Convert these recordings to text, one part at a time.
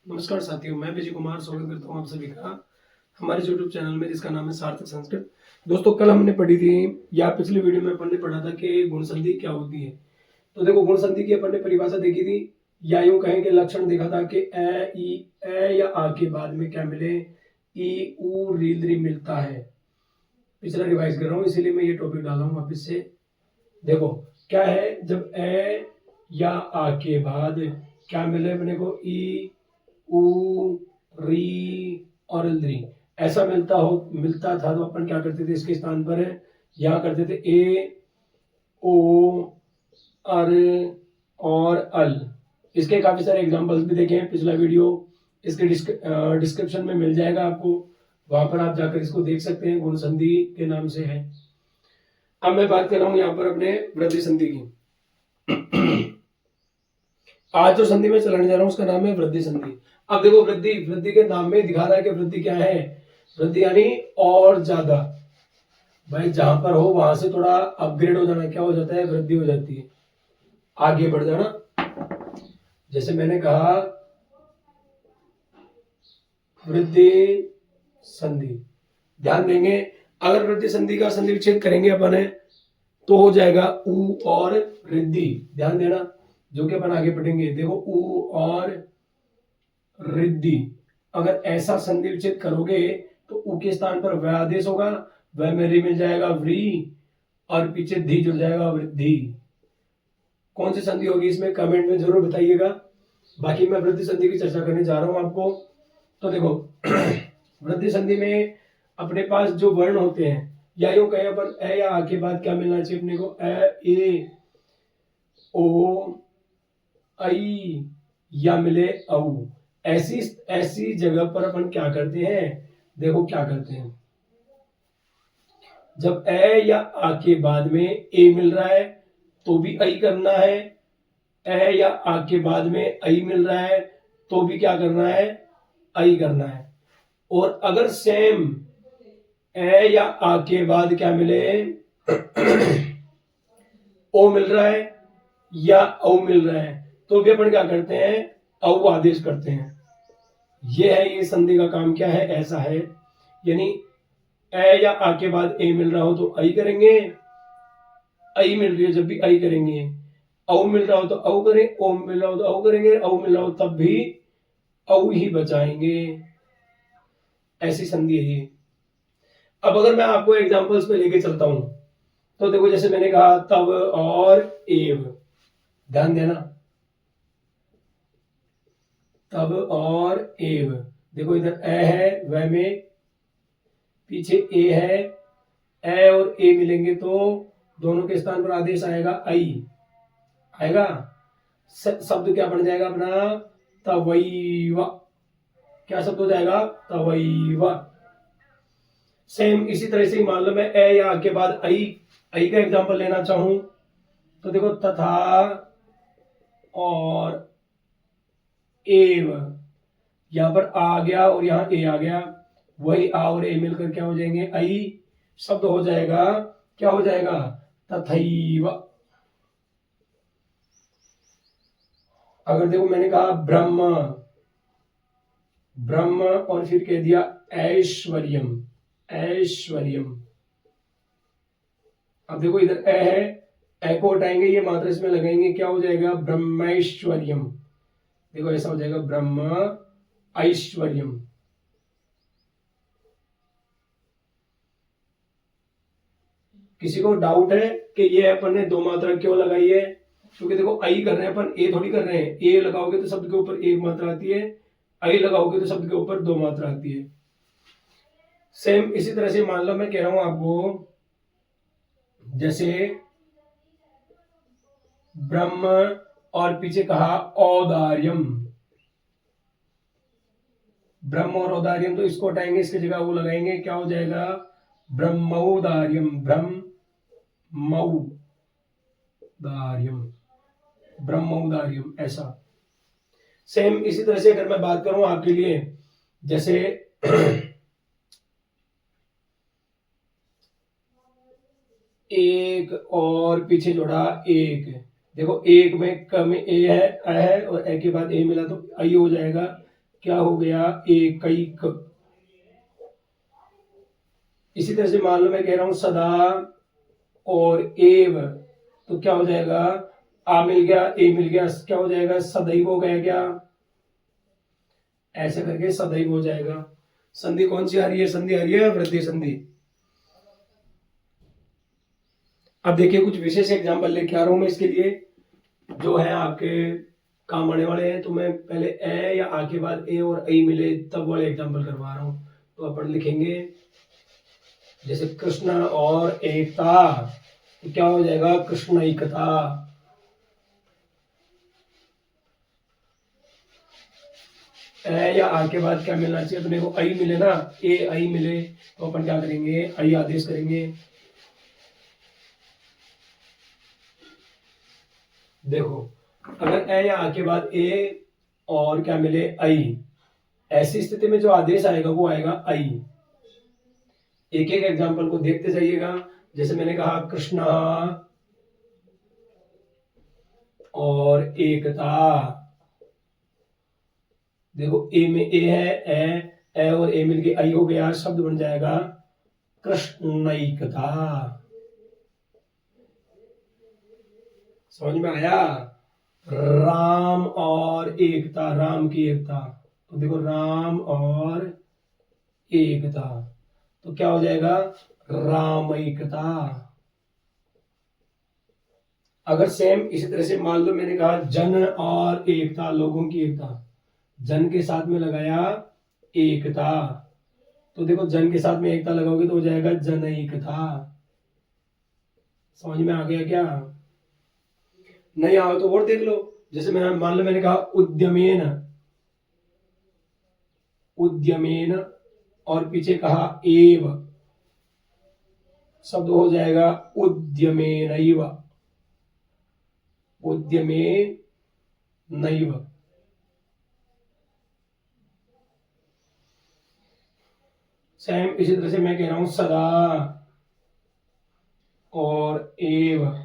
नमस्कार साथियों, मैं विजय कुमार स्वागत करता हूँ आप सभी का हमारे YouTube चैनल में जिसका नाम है सार्थक संस्कृत। दोस्तों, कल हमने पढ़ी थी या पिछली वीडियो में अपन ने पढ़ा था कि गुण संधि क्या होती है। तो देखो, गुण संधि की अपन ने परिभाषा देखी थी या यूं कहें कि लक्षण देखा था कि ए या आ के बाद में क्या मिले, ई उ री ली मिलता है। पिछला रिवाइज कर रहा हूँ इसीलिए मैं ये टॉपिक डाला हूँ वापिस से। देखो क्या है, जब ए या आ के बाद क्या मिले अपने को, ई उ री और री ऐसा मिलता था तो अपन क्या करते थे, इसके स्थान पर यहाँ करते थे ए ओ अर और अल। इसके काफी सारे एग्जांपल्स भी देखे हैं, पिछला वीडियो इसके डिस्क्रिप्शन में मिल जाएगा आपको, वहां पर आप जाकर इसको देख सकते हैं, गुण संधि के नाम से है। अब मैं बात कर रहा हूं यहाँ पर अपने वृद्धि संधि की। आज जो संधि में चलाने जा रहा हूं उसका नाम है वृद्धि संधि। अब देखो, वृद्धि के नाम में दिखा रहा है कि वृद्धि क्या है, वृद्धि यानी और ज्यादा। भाई जहां पर हो वहां से थोड़ा अपग्रेड हो जाना, क्या हो जाता है, वृद्धि हो जाती है, आगे बढ़ जाना। जैसे मैंने कहा वृद्धि संधि, ध्यान देंगे, अगर वृद्धि संधि का संधि विच्छेद करेंगे अपन तो हो जाएगा उ और रिद्धि। ध्यान देना, जो कि अपन आगे पढ़ेंगे। देखो, उ और रिद्धि, अगर ऐसा संधि विच्छेद करोगे तो उ के स्थान पर व आदेश होगा, व में री मिल जाएगा व्री और पीछे धी जुड़ जाएगा वृद्धि। कौन सी संधि होगी इसमें कमेंट में जरूर बताइएगा। बाकी मैं वृद्धि संधि की चर्चा करने जा रहा हूं आपको। तो देखो वृद्धि संधि में अपने पास जो वर्ण होते हैं, या यूं कहें अपन ए या आ के बाद क्या मिलना चाहिए अपने को, ए ओ आई या मिले औ। ऐसी जगह पर अपन क्या करते हैं, देखो क्या करते हैं, जब ए या आ के बाद में ए मिल रहा है तो भी आई करना है, ए या आ के बाद में आई मिल रहा है तो भी क्या करना है, आई करना है। और अगर सेम ए या आ के बाद क्या मिले, ओ मिल रहा है या औ मिल रहा है तो भी अपन क्या करते हैं, औ आदेश करते हैं। ये है, ये संधि का काम क्या है, ऐसा है। यानी ए या आ के बाद ए मिल रहा हो तो आई करेंगे, आई मिल रही है जब भी आई करेंगे, औ मिल रहा हो तो औ करें, ओ मिल रहा हो तो औ करेंगे, औ मिल रहा हो तब भी औ ही बचाएंगे। ऐसी संधि है ये। अब अगर मैं आपको एग्जांपल्स पे लेके चलता हूं तो देखो, जैसे मैंने कहा तब और एव, ध्यान देना, तब और एव। देखो इधर ए है, व में पीछे ए है, ए और ए मिलेंगे तो दोनों के स्थान पर आदेश आएगा आई आएगा। शब्द क्या बन जाएगा अपना, तवैव। क्या शब्द हो जाएगा, तवैव। सेम इसी तरह से मान लो मैं ए या के बाद आई का एग्जांपल लेना चाहूं तो देखो तथा और एव, यहां पर आ गया और यहां ए आ गया, वही आ और ए मिलकर क्या हो जाएंगे, आई शब्द हो जाएगा, क्या हो जाएगा, तथैव। अगर देखो मैंने कहा ब्रह्म, ब्रह्म और फिर कह दिया ऐश्वर्यम, ऐश्वर्यम। अब देखो इधर ए है, ए को हटाएंगे, ये मात्रा इसमें लगाएंगे, क्या हो जाएगा, ब्रह्मैश्वर्यम। देखो ऐसा हो जाएगा, ब्रह्म ऐश्वर्यम। किसी को डाउट है कि ये अपन ने दो मात्रा क्यों लगाई है, क्योंकि देखो आई कर रहे हैं अपन, ए थोड़ी कर रहे हैं। ए लगाओगे तो शब्द के ऊपर एक मात्रा आती है, आई लगाओगे तो शब्द के ऊपर दो मात्रा आती है। सेम इसी तरह से मान लो मैं कह रहा हूं आपको, जैसे ब्रह्म और पीछे कहा औदार्यम, ब्रह्म और औदार्यम, तो इसको हटाएंगे, इसकी जगह वो लगाएंगे, क्या हो जाएगा, ब्रह्मौदार्यम, ब्रह्मौदार्यम, ब्रह्मौदार्यम। ऐसा सेम इसी तरह से अगर मैं बात करूं आपके लिए, जैसे एक और पीछे जोड़ा एक, देखो एक में कम ए है और ए के बाद ए मिला तो आई हो जाएगा, क्या हो गया, एकैक। इसी तरह से मान लो मैं कह रहा हूं सदा और एव, तो क्या हो जाएगा, आ मिल गया, ए मिल गया, क्या हो जाएगा, सदैव हो गया क्या, ऐसा करके सदैव हो जाएगा। संधि कौन सी आ रही है, संधि आ रही है वृद्धि संधि। अब देखिए कुछ विशेष एग्जांपल लेके आ रहा हूं मैं इसके लिए, जो है आपके काम आने वाले हैं। तो मैं पहले ए या आ के बाद ए और ऐ मिले तब वाले एग्जांपल करवा रहा हूं। तो अपन लिखेंगे जैसे कृष्ण और एकता, तो क्या हो जाएगा, कृष्ण एकता। ए या आ के बाद क्या मिलना चाहिए अपने को, ऐ मिले ना, ए ऐ मिले, तो अपन क्या करेंगे, ऐ आदेश करेंगे। देखो अगर ए या आ के बाद ए और क्या मिले, ऐ, ऐसी स्थिति में जो आदेश आएगा वो आएगा ऐ। एक एक एग्जांपल को देखते जाइएगा। जैसे मैंने कहा कृष्णा और एकता, देखो ए में ए है, ए और ए मिलके ऐ हो गया, शब्द बन जाएगा कृष्णैकता। समझ में आया। राम और एकता, राम की एकता, तो देखो राम और एकता, तो क्या हो जाएगा, रामैकता। अगर सेम इसी तरह से मान लो मैंने कहा जन और एकता, लोगों की एकता, जन के साथ में लगाया एकता, तो देखो जन के साथ में एकता लगाओगे तो हो जाएगा जनैकता। समझ में आ गया क्या, नहीं आओ तो और देख लो। जैसे मैं मान लो मैंने कहा उद्यमेन, उद्यमेन और पीछे कहा एव, शब्द हो जाएगा उद्यमेनैव, उद्यमेनैव। सेम इसी तरह से मैं कह रहा हूं सदा और एव,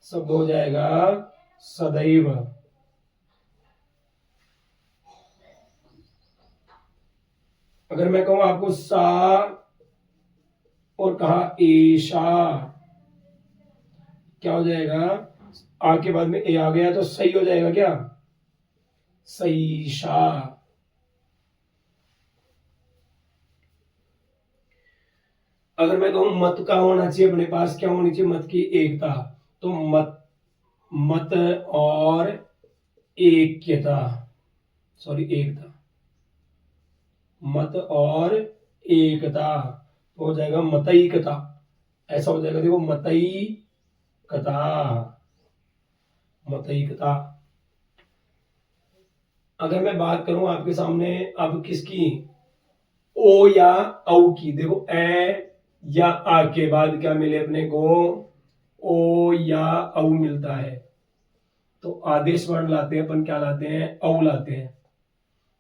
शब्द हो जाएगा सदैव। अगर मैं कहूं आपको सा और कहा ईशा, क्या हो जाएगा, आ के बाद में ए आ गया तो सही हो जाएगा क्या, सईशा। अगर मैं कहूं मत का होना चाहिए अपने पास, क्या होनी चाहिए, मत की एकता, तो मत, मत और एकता, सॉरी एकता, मत और एकता, तो हो जाएगा मतैकता। ऐसा हो जाएगा, देखो मतैकता, मतैकता। अगर मैं बात करूं आपके सामने अब किसकी, ओ या औ की, देखो ए या आ के बाद क्या मिले अपने को, ओ या औ मिलता है, तो आदेश वर्ण लाते हैं अपन, क्या लाते हैं, औ लाते हैं।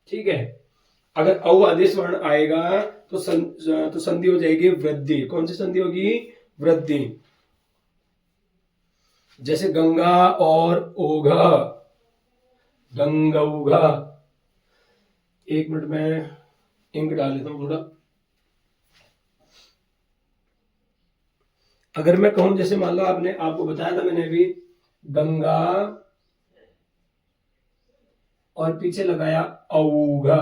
ठीक है, अगर औ आदेश वर्ण आएगा तो तो संधि हो जाएगी वृद्धि। कौन सी संधि होगी, वृद्धि। जैसे गंगा और ओघा, गंगौघा। एक मिनट में इंक डाल लेता हूं थोड़ा। अगर मैं कहूं जैसे मान लो आपने, आपको बताया था मैंने अभी, गंगा और पीछे लगाया औघा,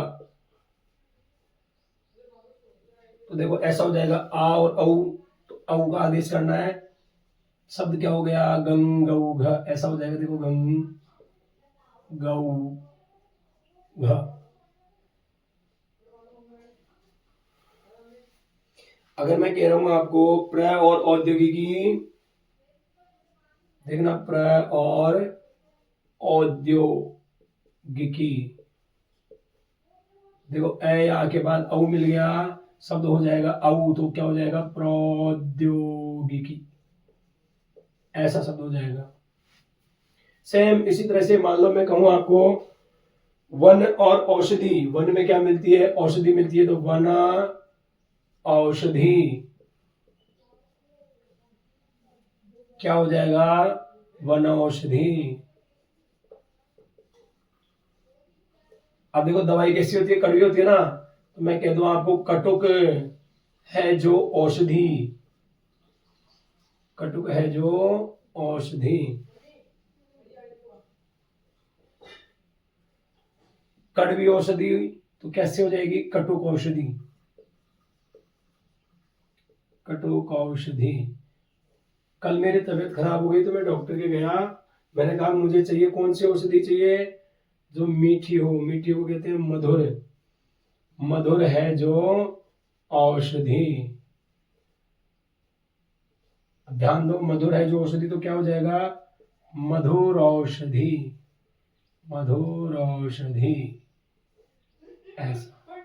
तो देखो ऐसा हो जाएगा आ और औ, तो औ का आदेश करना है, शब्द क्या हो गया, गंगौघ, ऐसा हो जाएगा, देखो गंगौघ। अगर मैं कह रहा हूं आपको प्र और औद्योगिकी, देखना प्र और औद्योगिकी, देखो ए आ के बाद औ मिल गया, शब्द हो जाएगा औ, तो क्या हो जाएगा, प्रौद्योगिकी, ऐसा शब्द हो जाएगा। सेम इसी तरह से मान लो मैं कहूं आपको वन और औषधि, वन में क्या मिलती है, औषधि मिलती है, तो वन औषधि, क्या हो जाएगा, वन औषधि। अब देखो दवाई कैसी होती है, कड़वी होती है ना, तो मैं कह दूं आपको कटुक है जो औषधि, कटुक है जो औषधि। कड़वी औषधि तो कैसे हो जाएगी, कटुक औषधि, कटुक औषधि। कल मेरी तबीयत खराब हो गई तो मैं डॉक्टर के गया, मैंने कहा मुझे चाहिए कौन सी औषधि चाहिए, जो मीठी हो, मीठी को कहते हैं मधुर, मधुर है जो औषधि। ध्यान दो, मधुर है जो औषधि तो क्या हो जाएगा, मधुर औषधि, मधुर औषधि। ऐसा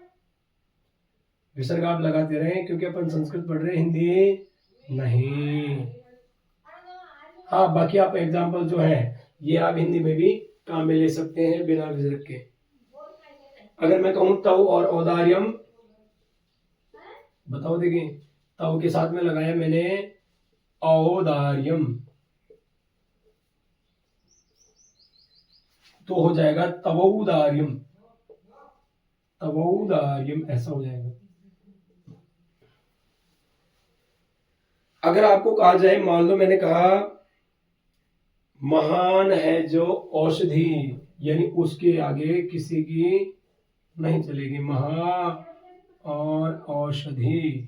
विसर्ग आप लगाते रहे क्योंकि अपन संस्कृत पढ़ रहे हैं, हिंदी नहीं। हाँ, बाकी आप एग्जाम्पल जो है ये आप हिंदी में भी काम में ले सकते हैं बिना विसर्ग के। अगर मैं कहूं तव और औदार्यम, बताओ देखिए, तव के साथ में लगाया मैंने औदार्यम, तो हो जाएगा तवौदार्यम, तवौदार्यम, ऐसा हो जाएगा। अगर आपको कहा जाए, मान लो मैंने कहा महान है जो औषधि, यानी उसके आगे किसी की नहीं चलेगी, महा और औषधि।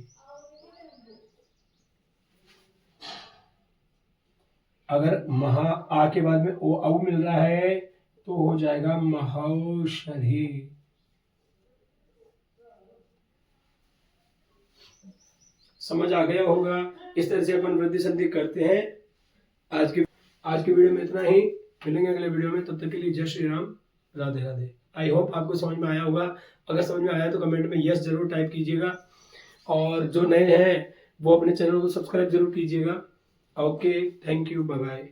अगर महा आ के बाद में ओ औ मिल रहा है तो हो जाएगा महौषधि। समझ आ गया होगा। इस तरह से अपन वृद्धि संधि करते हैं। आज की वीडियो में इतना ही, मिलेंगे अगले वीडियो में, तब तक के लिए जय श्री राम, राधे राधे। आई होप आपको समझ में आया होगा। अगर समझ में आया तो कमेंट में यस जरूर टाइप कीजिएगा, और जो नए हैं वो अपने चैनल को सब्सक्राइब जरूर कीजिएगा। Okay, thank you, bye bye.